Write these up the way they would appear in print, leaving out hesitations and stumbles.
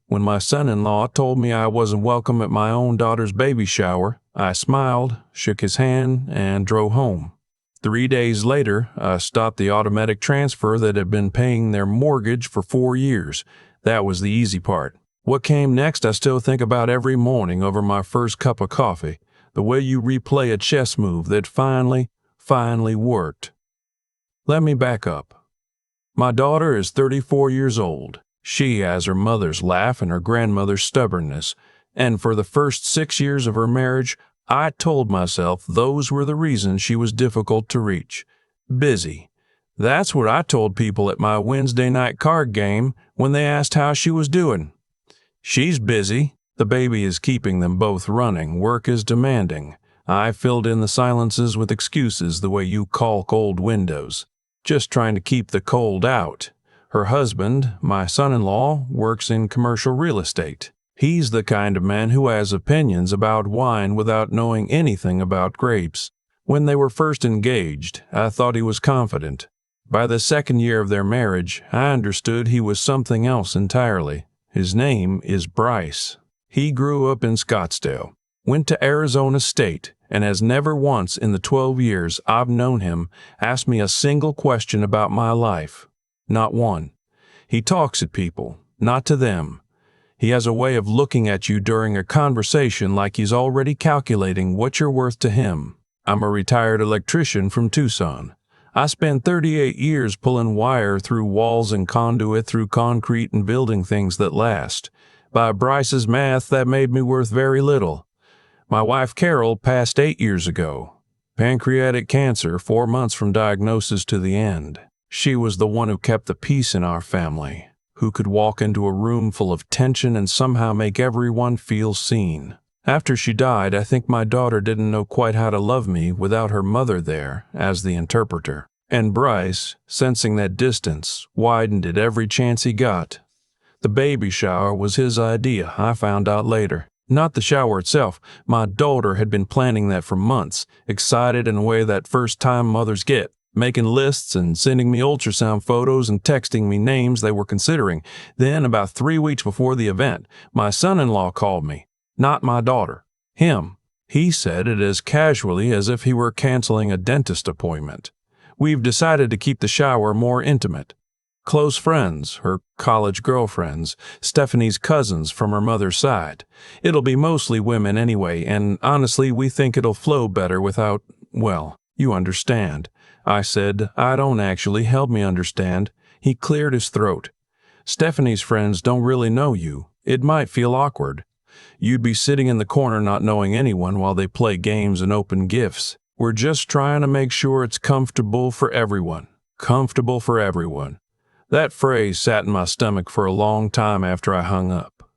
When my son-in-law told me I wasn't welcome at my own daughter's baby shower, I smiled, shook his hand, and drove home. 3 days later, I stopped the automatic transfer that had been paying their mortgage for 4 years. That was the easy part. What came next I still think about every morning over my first cup of coffee, the way you replay a chess move that finally worked. Let me back up. My daughter is 34 years old. She has her mother's laugh and her grandmother's stubbornness, and for the first 6 years of her marriage, I told myself those were the reasons she was difficult to reach. Busy. That's what I told people at my Wednesday night card game when they asked how she was doing. She's busy. The baby is keeping them both running. Work is demanding. I filled in the silences with excuses the way you caulk old windows. Just trying to keep the cold out. Her husband, my son-in-law, works in commercial real estate. He's the kind of man who has opinions about wine without knowing anything about grapes. When they were first engaged, I thought he was confident. By the second year of their marriage, I understood he was something else entirely. His name is Bryce. He grew up in Scottsdale, went to Arizona State, and has never once in the 12 years I've known him asked me a single question about my life. Not one. He talks at people, not to them. He has a way of looking at you during a conversation like he's already calculating what you're worth to him. I'm a retired electrician from Tucson. I spent 38 years pulling wire through walls and conduit through concrete and building things that last. By Bryce's math, that made me worth very little. My wife Carol passed 8 years ago. Pancreatic cancer, 4 months from diagnosis to the end. She was the one who kept the peace in our family, who could walk into a room full of tension and somehow make everyone feel seen. After she died, I think my daughter didn't know quite how to love me without her mother there as the interpreter. And Bryce, sensing that distance, widened it every chance he got. The baby shower was his idea, I found out later. Not the shower itself. My daughter had been planning that for months, excited in a way that first-time mothers get, making lists and sending me ultrasound photos and texting me names they were considering. Then, about 3 weeks before the event, my son-in-law called me. Not my daughter. Him. He said it as casually as if he were canceling a dentist appointment. We've decided to keep the shower more intimate. Close friends, her college girlfriends, Stephanie's cousins from her mother's side. It'll be mostly women anyway, and honestly, we think it'll flow better without, well, you understand. I said, I don't actually. Help me understand. He cleared his throat. Stephanie's friends don't really know you. It might feel awkward. You'd be sitting in the corner not knowing anyone while they play games and open gifts. We're just trying to make sure it's comfortable for everyone. Comfortable for everyone. That phrase sat in my stomach for a long time after I hung up.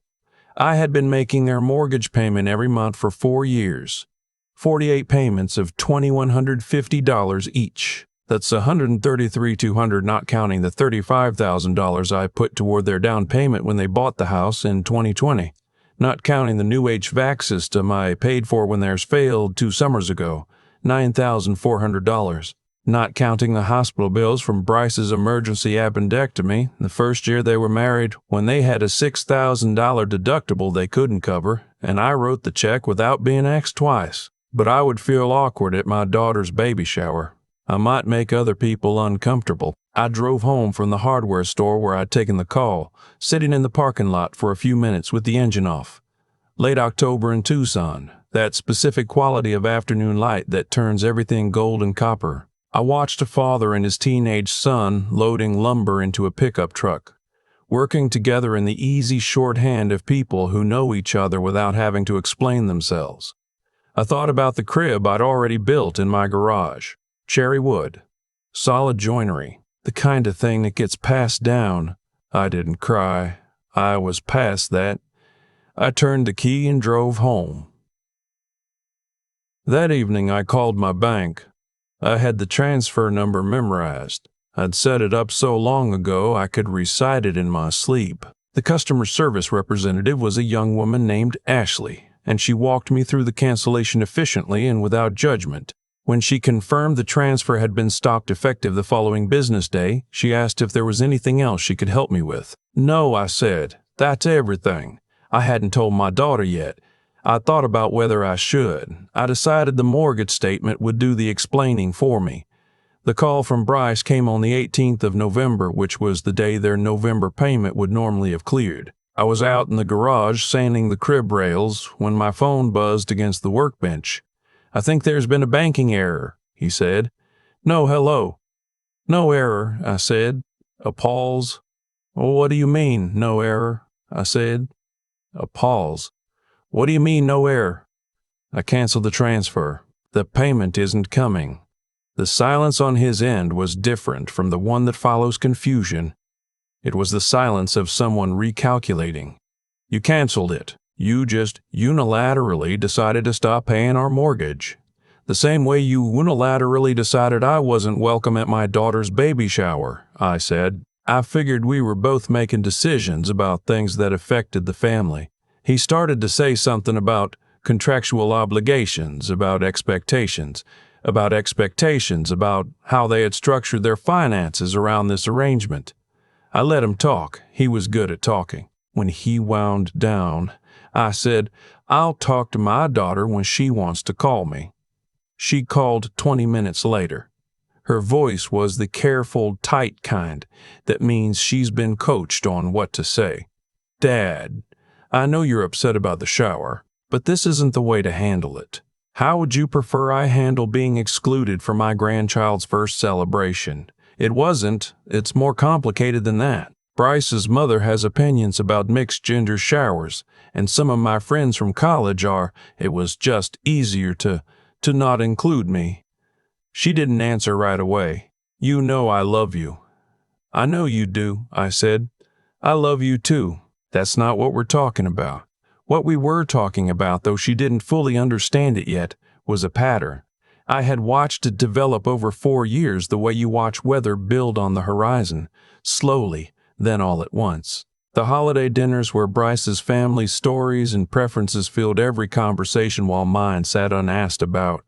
I had been making their mortgage payment every month for 4 years. 48 payments of $2,150 each. That's $133,200 not counting the $35,000 I put toward their down payment when they bought the house in 2020. Not counting the new HVAC system I paid for when theirs failed 2 summers ago, $9,400. Not counting the hospital bills from Bryce's emergency appendectomy the first year they were married when they had a $6,000 deductible they couldn't cover, and I wrote the check without being asked twice. But I would feel awkward at my daughter's baby shower. I might make other people uncomfortable. I drove home from the hardware store where I'd taken the call, sitting in the parking lot for a few minutes with the engine off. Late October in Tucson, that specific quality of afternoon light that turns everything gold and copper. I watched a father and his teenage son loading lumber into a pickup truck, working together in the easy shorthand of people who know each other without having to explain themselves. I thought about the crib I'd already built in my garage. Cherry wood. Solid joinery. The kind of thing that gets passed down. I didn't cry. I was past that. I turned the key and drove home. That evening I called my bank. I had the transfer number memorized. I'd set it up so long ago I could recite it in my sleep. The customer service representative was a young woman named Ashley, and she walked me through the cancellation efficiently and without judgment. When she confirmed the transfer had been stopped effective the following business day, she asked if there was anything else she could help me with. No, I said. That's everything. I hadn't told my daughter yet. I thought about whether I should. I decided the mortgage statement would do the explaining for me. The call from Bryce came on the 18th of November, which was the day their November payment would normally have cleared. I was out in the garage sanding the crib rails when my phone buzzed against the workbench. "I think there's been a banking error," he said. "No, hello." "No error," I said. A pause. "What do you mean, no error?" I said. A pause. "What do you mean, no error?" "I canceled the transfer. The payment isn't coming." The silence on his end was different from the one that follows confusion. It was the silence of someone recalculating. "You canceled it. You just unilaterally decided to stop paying our mortgage. The same way you unilaterally decided I wasn't welcome at my daughter's baby shower," I said. I figured we were both making decisions about things that affected the family. He started to say something about contractual obligations, about expectations, about how they had structured their finances around this arrangement. I let him talk. He was good at talking. When he wound down, I said, "I'll talk to my daughter when she wants to call me." She called 20 minutes later. Her voice was the careful, tight kind that means she's been coached on what to say. "Dad, I know you're upset about the shower, but this isn't the way to handle it. How would you prefer I handle being excluded from my grandchild's first celebration? It wasn't. It's more complicated than that. Bryce's mother has opinions about mixed-gender showers, and some of my friends from college are. It was just easier to not include me." She didn't answer right away. "You know I love you." "I know you do," I said. "I love you too. That's not what we're talking about." What we were talking about, though she didn't fully understand it yet, was a pattern. I had watched it develop over 4 years the way you watch weather build on the horizon, slowly, then all at once. The holiday dinners where Bryce's family stories and preferences filled every conversation while mine sat unasked about.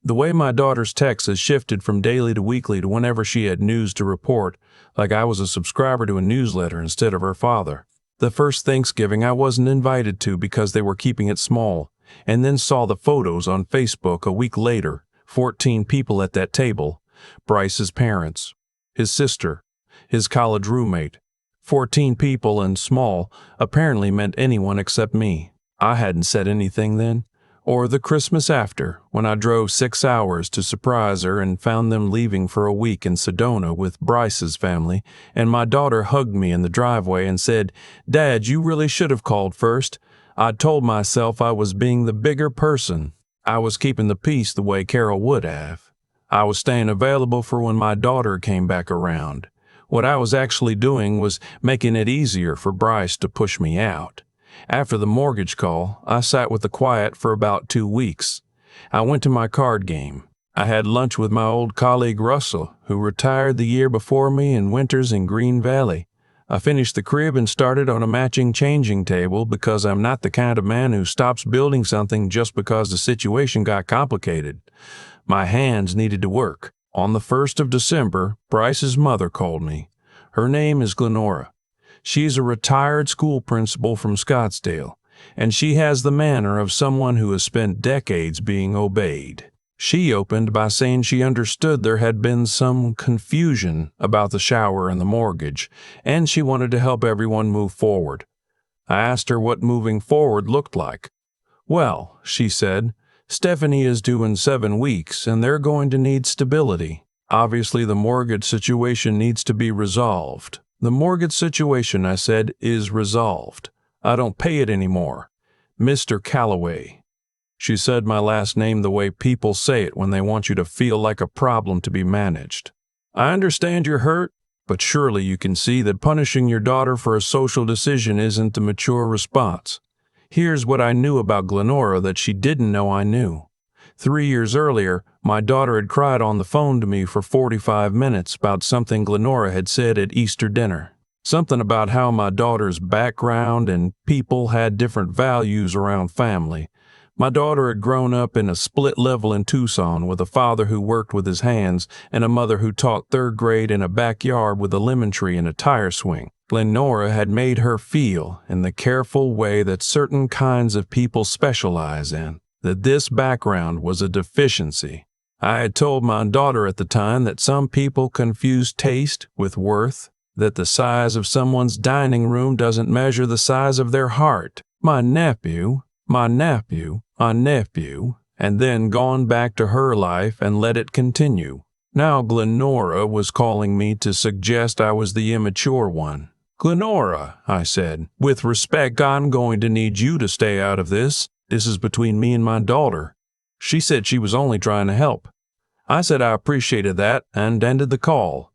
The way my daughter's texts had shifted from daily to weekly to whenever she had news to report, like I was a subscriber to a newsletter instead of her father. The first Thanksgiving I wasn't invited to because they were keeping it small, and then saw the photos on Facebook a week later, 14 people at that table, Bryce's parents, his sister, his college roommate. 14 people and small apparently meant anyone except me. I hadn't said anything then. Or the Christmas after, when I drove 6 hours to surprise her and found them leaving for a week in Sedona with Bryce's family, and my daughter hugged me in the driveway and said, "Dad, you really should have called first." I'd told myself I was being the bigger person. I was keeping the peace the way Carol would have. I was staying available for when my daughter came back around. What I was actually doing was making it easier for Bryce to push me out. After the mortgage call, I sat with the quiet for about 2 weeks. I went to my card game. I had lunch with my old colleague Russell, who retired the year before me in winters in Green Valley. I finished the crib and started on a matching changing table because I'm not the kind of man who stops building something just because the situation got complicated. My hands needed to work. On the 1st of December, Bryce's mother called me. Her name is Glenora. She's a retired school principal from Scottsdale, and she has the manner of someone who has spent decades being obeyed. She opened by saying she understood there had been some confusion about the shower and the mortgage, and she wanted to help everyone move forward. I asked her what moving forward looked like. "Well," she said, "Stephanie is due in 7 weeks, and they're going to need stability. Obviously, the mortgage situation needs to be resolved." "The mortgage situation," I said, "is resolved. I don't pay it anymore. Mr. Calloway." She said my last name the way people say it when they want you to feel like a problem to be managed. "I understand you're hurt, but surely you can see that punishing your daughter for a social decision isn't the mature response. Here's what I knew about Glenora that she didn't know I knew. 3 years earlier, my daughter had cried on the phone to me for 45 minutes about something Glenora had said at Easter dinner. Something about how my daughter's background and people had different values around family. My daughter had grown up in a split level in Tucson with a father who worked with his hands and a mother who taught third grade in a backyard with a lemon tree and a tire swing. Glenora had made her feel, in the careful way that certain kinds of people specialize in, that this background was a deficiency. I had told my daughter at the time that some people confuse taste with worth, that the size of someone's dining room doesn't measure the size of their heart. My nephew, and then gone back to her life and let it continue. Now Glenora was calling me to suggest I was the immature one. "Glenora," I said, "with respect, I'm going to need you to stay out of this. This is between me and my daughter." She said she was only trying to help. I said I appreciated that and ended the call.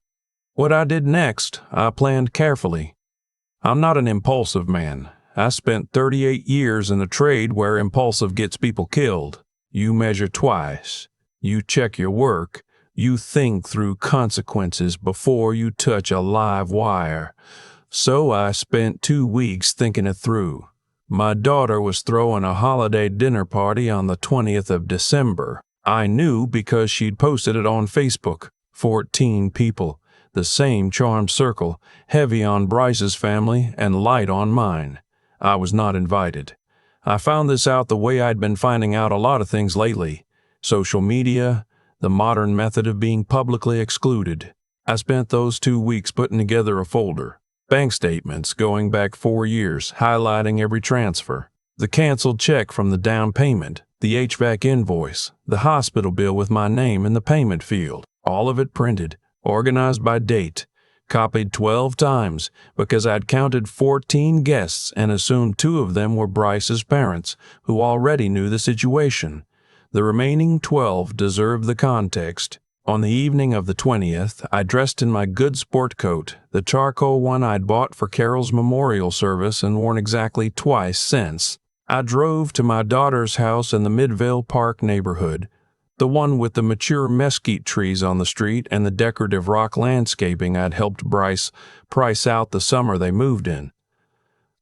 What I did next, I planned carefully. I'm not an impulsive man. I spent 38 years in a trade where impulsive gets people killed. You measure twice. You check your work. You think through consequences before you touch a live wire. So I spent 2 weeks thinking it through. My daughter was throwing a holiday dinner party on the 20th of December. I knew because she'd posted it on Facebook. 14 people, the same charm circle, heavy on Bryce's family and light on mine. I was not invited. I found this out the way I'd been finding out a lot of things lately. Social media, the modern method of being publicly excluded. I spent those 2 weeks putting together a folder. Bank statements going back 4 years, highlighting every transfer. The canceled check from the down payment, the HVAC invoice, the hospital bill with my name in the payment field. All of it printed, organized by date, copied 12 times because I'd counted 14 guests and assumed 2 of them were Bryce's parents, who already knew the situation. The remaining 12 deserved the context. On the evening of the 20th, I dressed in my good sport coat, the charcoal one I'd bought for Carol's memorial service and worn exactly twice since. I drove to my daughter's house in the Midvale Park neighborhood, the one with the mature mesquite trees on the street and the decorative rock landscaping I'd helped Bryce price out the summer they moved in.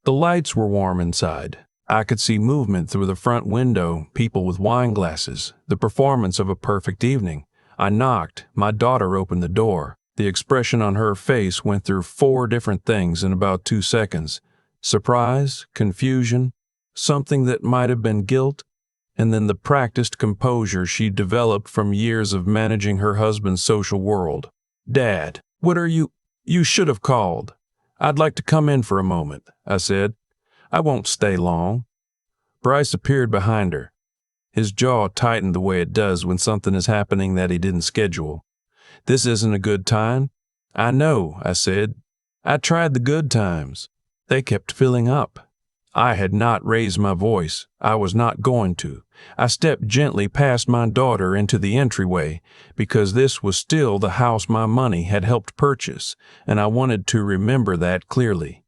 The lights were warm inside. I could see movement through the front window, people with wine glasses, the performance of a perfect evening. I knocked. My daughter opened the door. The expression on her face went through 4 different things in about 2 seconds. Surprise, confusion, something that might have been guilt, and then the practiced composure she developed from years of managing her husband's social world. "Dad, what are you? You should have called. I'd like to come in for a moment," I said. "I won't stay long." Bryce appeared behind her. His jaw tightened the way it does when something is happening that he didn't schedule. "This isn't a good time." "I know," I said. "I tried the good times. They kept filling up." I had not raised my voice. I was not going to. I stepped gently past my daughter into the entryway because this was still the house my money had helped purchase, and I wanted to remember that clearly.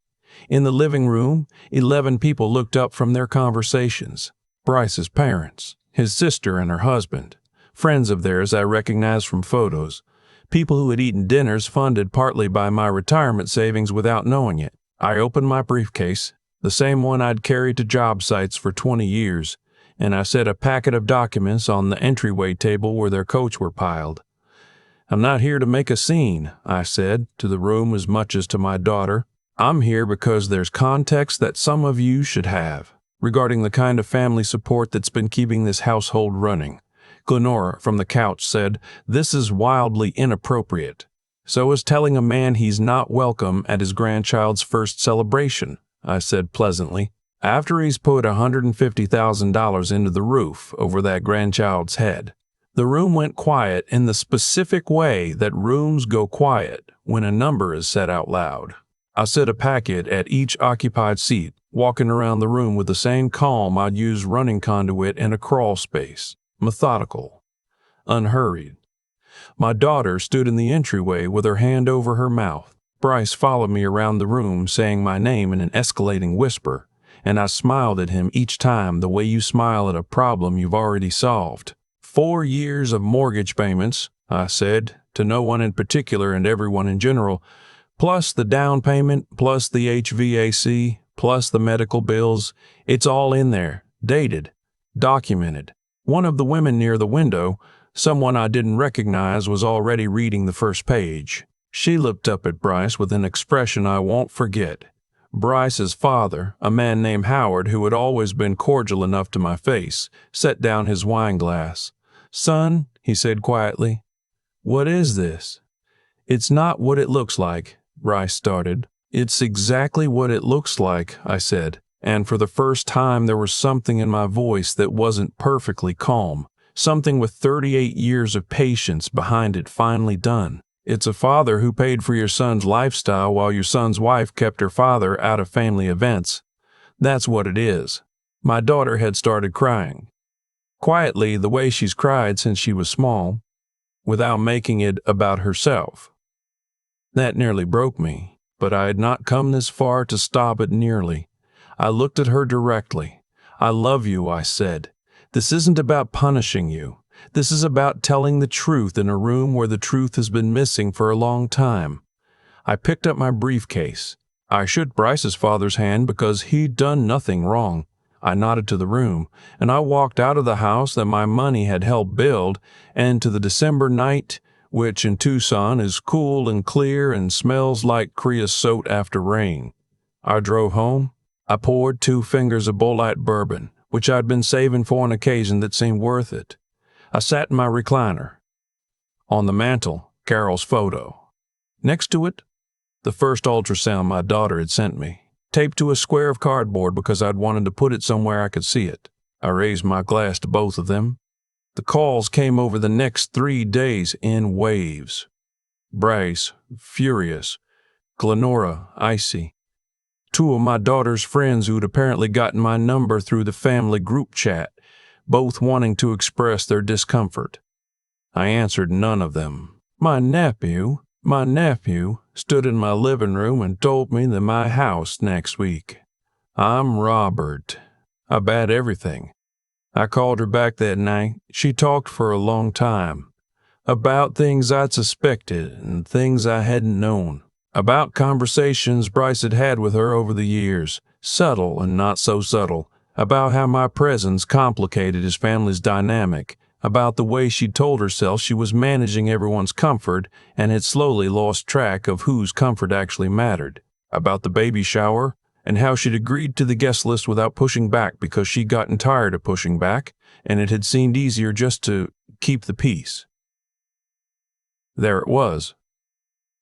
In the living room, 11 people looked up from their conversations. Bryce's parents, his sister and her husband, friends of theirs I recognized from photos, people who had eaten dinners funded partly by my retirement savings without knowing it. I opened my briefcase, the same one I'd carried to job sites for 20 years, and I set a packet of documents on the entryway table where their coats were piled. "I'm not here to make a scene," I said, to the room as much as to my daughter. "I'm here because there's context that some of you should have regarding the kind of family support that's been keeping this household running." Glenora from the couch said, "This is wildly inappropriate. So is telling a man he's not welcome at his grandchild's first celebration," I said pleasantly. "After he's put $150,000 into the roof over that grandchild's head." The room went quiet in the specific way that rooms go quiet when a number is said out loud. I set a packet at each occupied seat, walking around the room with the same calm I'd use running conduit in a crawl space. Methodical. Unhurried. My daughter stood in the entryway with her hand over her mouth. Bryce followed me around the room saying my name in an escalating whisper, and I smiled at him each time the way you smile at a problem you've already solved. 4 years of mortgage payments, I said, to no one in particular and everyone in general, plus the down payment, plus the HVAC, plus the medical bills. It's all in there, dated. Documented. One of the women near the window, someone I didn't recognize, was already reading the first page. She looked up at Bryce with an expression I won't forget. Bryce's father, a man named Howard, who had always been cordial enough to my face, set down his wine glass. "Son," he said quietly, "what is this?" "It's not what it looks like," Bryce started. "It's exactly what it looks like," I said, and for the first time there was something in my voice that wasn't perfectly calm, something with 38 years of patience behind it finally done. "It's a father who paid for your son's lifestyle while your son's wife kept her father out of family events. That's what it is." My daughter had started crying. Quietly, the way she's cried since she was small, without making it about herself. That nearly broke me, but I had not come this far to stop it nearly. I looked at her directly. "I love you," I said. "This isn't about punishing you. This is about telling the truth in a room where the truth has been missing for a long time." I picked up my briefcase. I shook Bryce's father's hand because he'd done nothing wrong. I nodded to the room, and I walked out of the house that my money had helped build and to the December night, which in Tucson is cool and clear and smells like creosote after rain. I drove home. I poured 2 fingers of Bolite bourbon, which I'd been saving for an occasion that seemed worth it. I sat in my recliner. On the mantel, Carol's photo. Next to it, the first ultrasound my daughter had sent me, taped to a square of cardboard because I'd wanted to put it somewhere I could see it. I raised my glass to both of them. The calls came over the next 3 days in waves. Bryce, furious. Glenora, icy. 2 of my daughter's friends who'd apparently gotten my number through the family group chat, both wanting to express their discomfort. I answered none of them. My nephew stood in my living room and told me that my house next week. I'm Robert. I bet everything. I called her back that night. She talked for a long time. About things I'd suspected and things I hadn't known. About conversations Bryce had had with her over the years, subtle and not so subtle. About how my presence complicated his family's dynamic. About the way she'd told herself she was managing everyone's comfort and had slowly lost track of whose comfort actually mattered. About the baby shower, and how she'd agreed to the guest list without pushing back because she'd gotten tired of pushing back, and it had seemed easier just to keep the peace. There it was.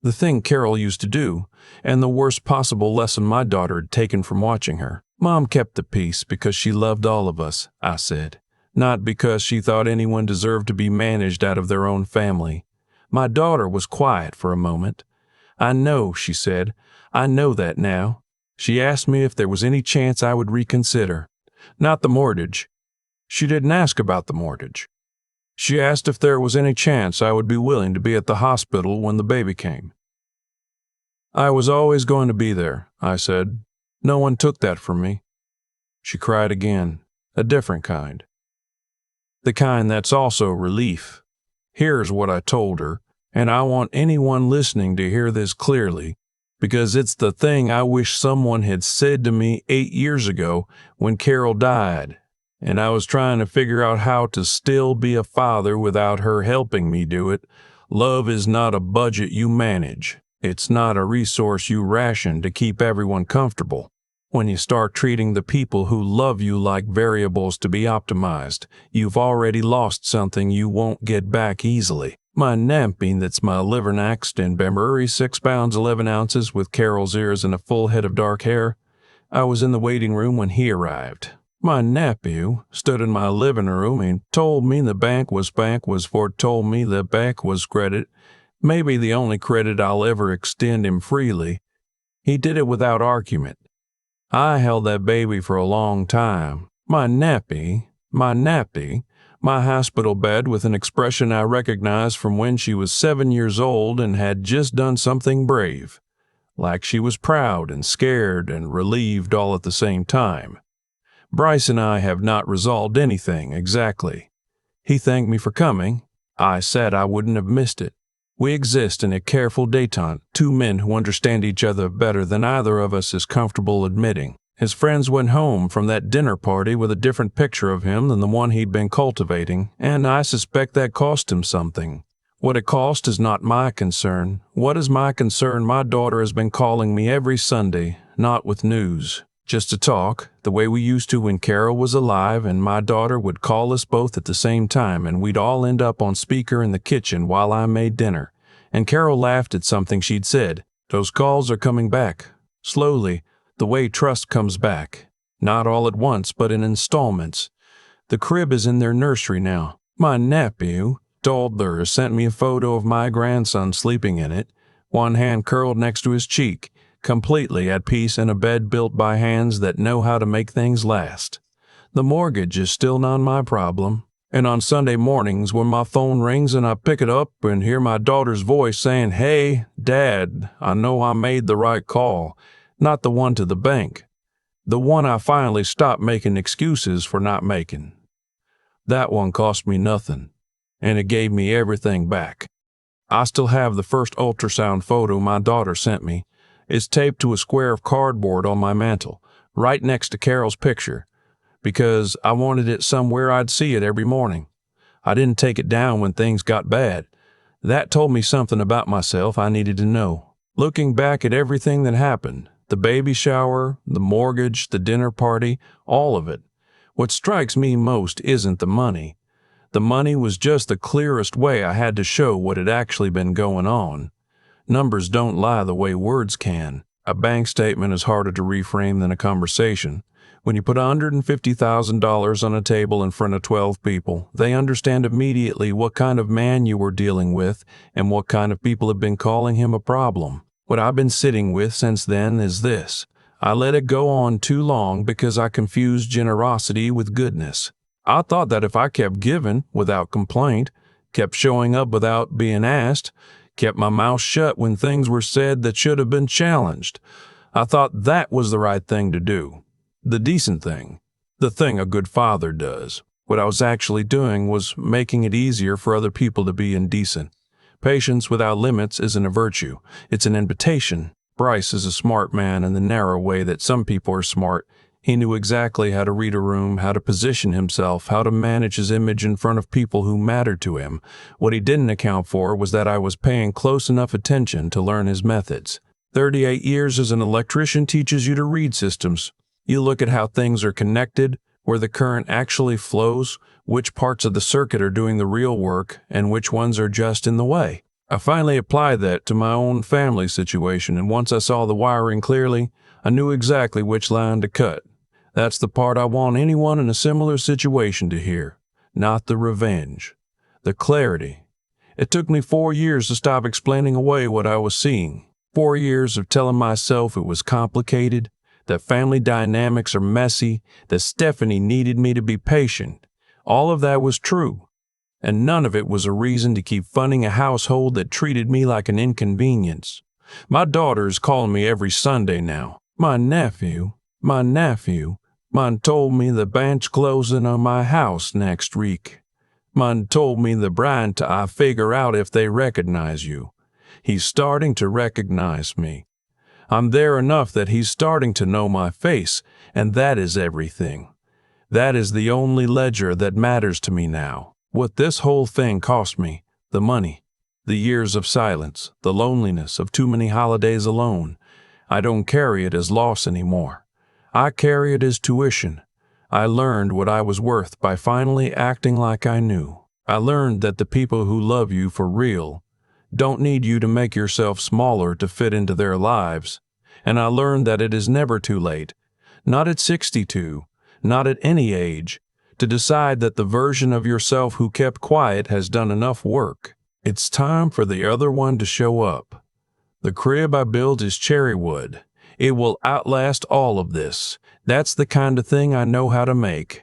The thing Carol used to do, and the worst possible lesson my daughter had taken from watching her. Mom kept the peace because she loved all of us, I said, not because she thought anyone deserved to be managed out of their own family. My daughter was quiet for a moment. "I know," she said. "I know that now." She asked me if there was any chance I would reconsider. Not the mortgage. She didn't ask about the mortgage. She asked if there was any chance I would be willing to be at the hospital when the baby came. "I was always going to be there," I said. "No one took that from me." She cried again, a different kind. The kind that's also relief. Here's what I told her, and I want anyone listening to hear this clearly, because it's the thing I wish someone had said to me 8 years ago when Carol died, and I was trying to figure out how to still be a father without her helping me do it. Love is not a budget you manage. It's not a resource you ration to keep everyone comfortable. When you start treating the people who love you like variables to be optimized, you've already lost something you won't get back easily. My nampy, that's my liver next in Bembury, 6 pounds 11 ounces with Carol's ears and a full head of dark hair. I was in the waiting room when he arrived. My nephew stood in my living room and told me the bank was told me the bank was credit, maybe the only credit I'll ever extend him freely. He did it without argument. I held that baby for a long time. My nappy, my hospital bed with an expression I recognized from when she was 7 years old and had just done something brave, like she was proud and scared and relieved all at the same time. Bryce and I have not resolved anything exactly. He thanked me for coming. I said I wouldn't have missed it. We exist in a careful detente, 2 men who understand each other better than either of us is comfortable admitting. His friends went home from that dinner party with a different picture of him than the one he'd been cultivating, and I suspect that cost him something. What it cost is not my concern. What is my concern? My daughter has been calling me every Sunday, not with news, just to talk, the way we used to when Carol was alive, and my daughter would call us both at the same time, and we'd all end up on speaker in the kitchen while I made dinner. And Carol laughed at something she'd said. Those calls are coming back. Slowly, the way trust comes back. Not all at once, but in installments. The crib is in their nursery now. My nephew, toddler, sent me a photo of my grandson sleeping in it, one hand curled next to his cheek, completely at peace in a bed built by hands that know how to make things last. The mortgage is still not my problem. And on Sunday mornings when my phone rings and I pick it up and hear my daughter's voice saying, "Hey, Dad, I know I made the right call," not the one to the bank, the one I finally stopped making excuses for not making. That one cost me nothing, and it gave me everything back. I still have the first ultrasound photo my daughter sent me. It's taped to a square of cardboard on my mantel, right next to Carol's picture, because I wanted it somewhere I'd see it every morning. I didn't take it down when things got bad. That told me something about myself I needed to know. Looking back at everything that happened, the baby shower, the mortgage, the dinner party, all of it, what strikes me most isn't the money. The money was just the clearest way I had to show what had actually been going on. Numbers don't lie the way words can. A bank statement is harder to reframe than a conversation. When you put $150,000 on a table in front of 12 people, they understand immediately what kind of man you were dealing with and what kind of people have been calling him a problem. What I've been sitting with since then is this. I let it go on too long because I confused generosity with goodness. I thought that if I kept giving without complaint, kept showing up without being asked, kept my mouth shut when things were said that should have been challenged, I thought that was the right thing to do. The decent thing. The thing a good father does. What I was actually doing was making it easier for other people to be indecent. Patience without limits isn't a virtue. It's an invitation. Bryce is a smart man in the narrow way that some people are smart. He knew exactly how to read a room, how to position himself, how to manage his image in front of people who mattered to him. What he didn't account for was that I was paying close enough attention to learn his methods. 38 years as an electrician teaches you to read systems. You look at how things are connected, where the current actually flows, which parts of the circuit are doing the real work, and which ones are just in the way. I finally applied that to my own family situation, and once I saw the wiring clearly, I knew exactly which line to cut. That's the part I want anyone in a similar situation to hear, not the revenge, the clarity. It took me 4 years to stop explaining away what I was seeing, 4 years of telling myself it was complicated, that family dynamics are messy, that Stephanie needed me to be patient. All of that was true, and none of it was a reason to keep funding a household that treated me like an inconvenience. My daughter is calling me every Sunday now. My nephew, man told me the bank's closing on my house next week. Man told me the Bryant I figure out if they recognize you. He's starting to recognize me. I'm there enough that he's starting to know my face, and that is everything. That is the only ledger that matters to me now. What this whole thing cost me, the money, the years of silence, the loneliness of too many holidays alone, I don't carry it as loss anymore. I carry it as tuition. I learned what I was worth by finally acting like I knew. I learned that the people who love you for real don't need you to make yourself smaller to fit into their lives. And I learned that it is never too late, not at 62, not at any age, to decide that the version of yourself who kept quiet has done enough work. It's time for the other one to show up. The crib I built is cherry wood. It will outlast all of this. That's the kind of thing I know how to make.